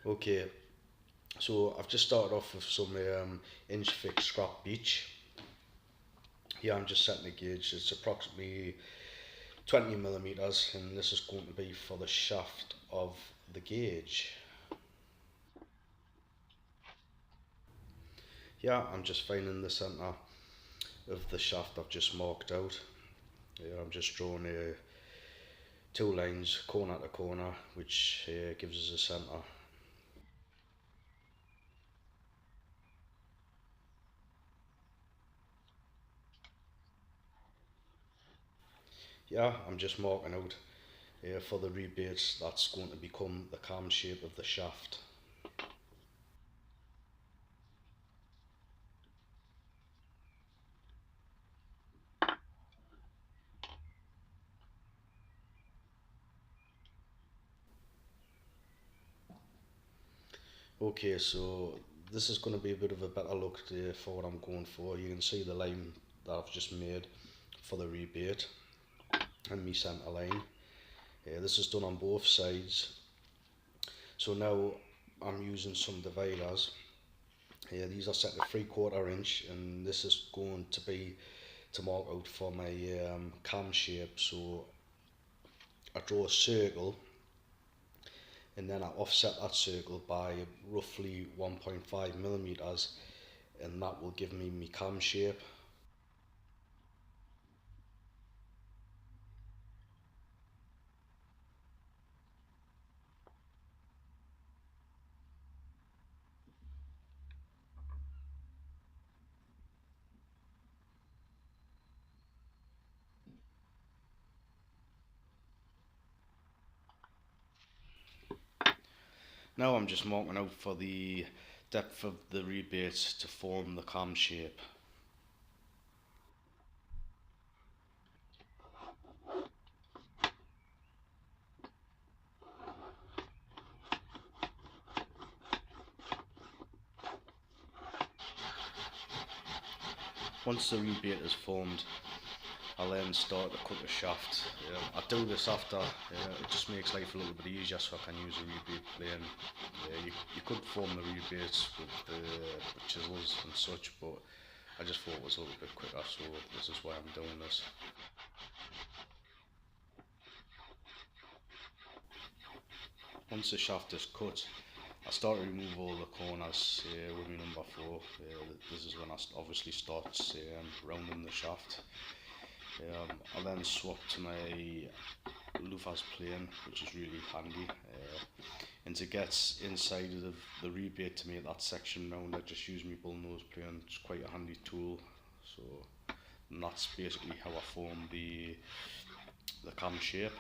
Okay, so I've just started off with some inch thick scrap beach. Here I'm just setting the gauge. It's approximately 20 millimeters, and this is going to be for the shaft of the gauge. Yeah, I'm just finding the centre of the shaft I've just marked out. Yeah, I'm just drawing two lines corner to corner, which gives us a centre. Yeah, I'm just marking out for the rebates that's going to become the cam shape of the shaft. Okay, so this is going to be a bit of a better look for what I'm going for. You can see the line that I've just made for the rebate and me centre line. This is done on both sides. So now I'm using some dividers. These are set to 3/4 inch, and this is going to be to mark out for my cam shape. So I draw a circle, and then I offset that circle by roughly 1.5 millimeters, and that will give me my cam shape. Now I'm just marking out for the depth of the rebate to form the cam shape. Once the rebate is formed, I'll then start to cut the shaft. I do this after, it just makes life a little bit easier so I can use a rebate plane. You could form the rebates with the chisels and such, but I just thought it was a little bit quicker, so this is why I'm doing this. Once the shaft is cut, I start to remove all the corners with my number 4. This is when I obviously start rounding the shaft. I then swap to my louvers plane, which is really handy. And to get inside of the rebate to make that section round, I just use my bullnose plane. It's quite a handy tool. So, and that's basically how I form the cam shape.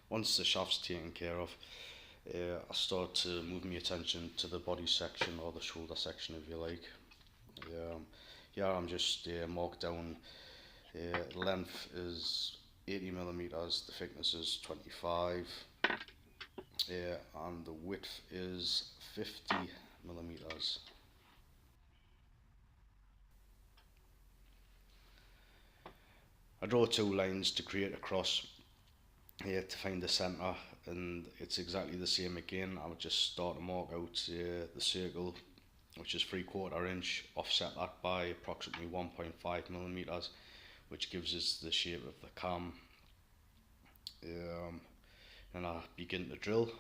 Once the shaft's taken care of, I start to move my attention to the body section or the shoulder section, if you like. Um, yeah, I'm just marked down Length is 80 millimeters, the thickness is 25, and the width is 50 millimeters. I draw two lines to create a cross here to find the centre, and it's exactly the same again. I would just start to mark out the circle, which is 3/4 inch, offset that by approximately 1.5 millimeters, which gives us the shape of the cam. And I begin to drill.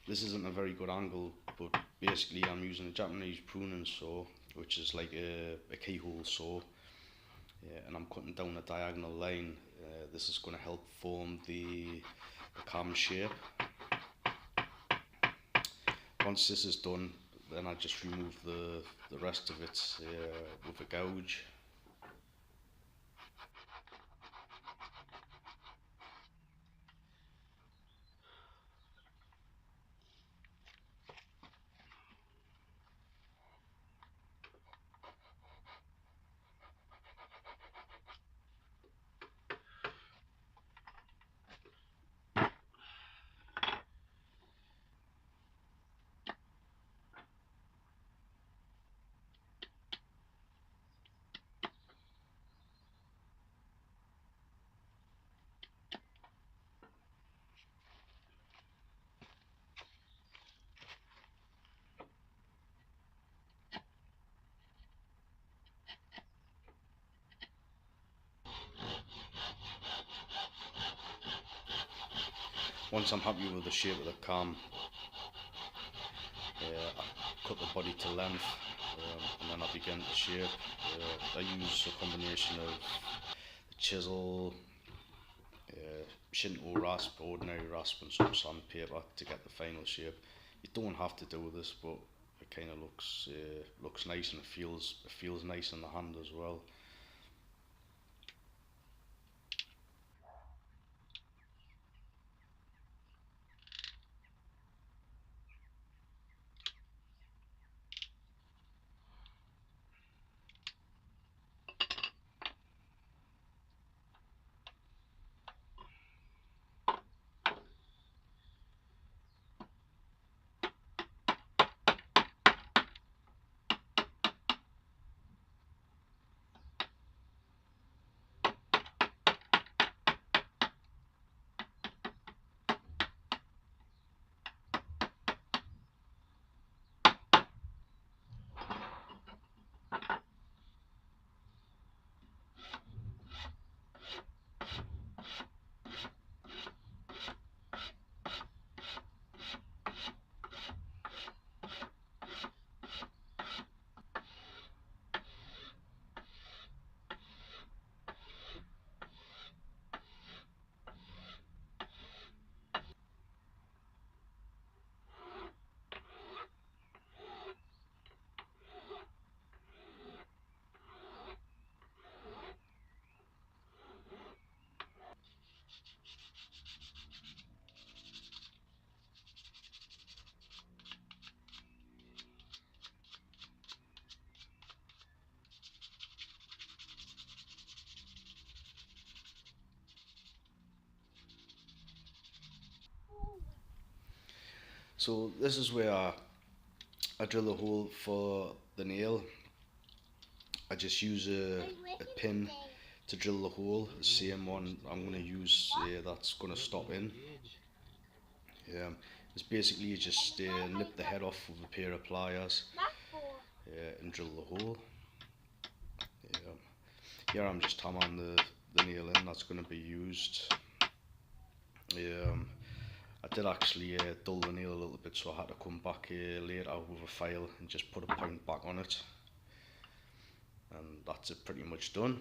This isn't a very good angle, but basically I'm using a Japanese pruning saw, which is like a keyhole saw, and I'm cutting down a diagonal line. This is going to help form the cam shape. Once this is done, then I just remove the rest of it with a gouge. Once I'm happy with the shape of the cam, I cut the body to length, and then I begin to shape. I use a combination of chisel, Shinto rasp, ordinary rasp, and some sandpaper to get the final shape. You don't have to do this, but it kind of looks nice, and it feels nice in the hand as well. So this is where I drill a hole for the nail. I just use a pin to drill the hole, the same one I'm going to use that's going to stop in. It's basically you just nip the head off with a pair of pliers and drill the hole. Here I'm just hammering the nail in that's going to be used. I did actually dull the nail a little bit, so I had to come back later with a file and just put a point back on it. and that's it pretty much done.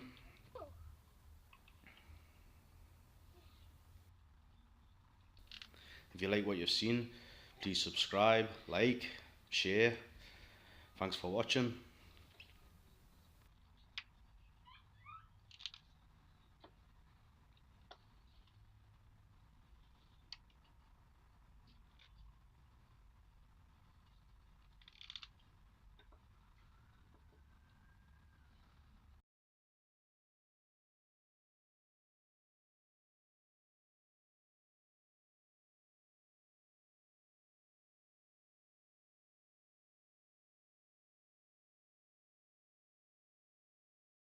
If you like what you've seen, please subscribe, like, share. Thanks for watching.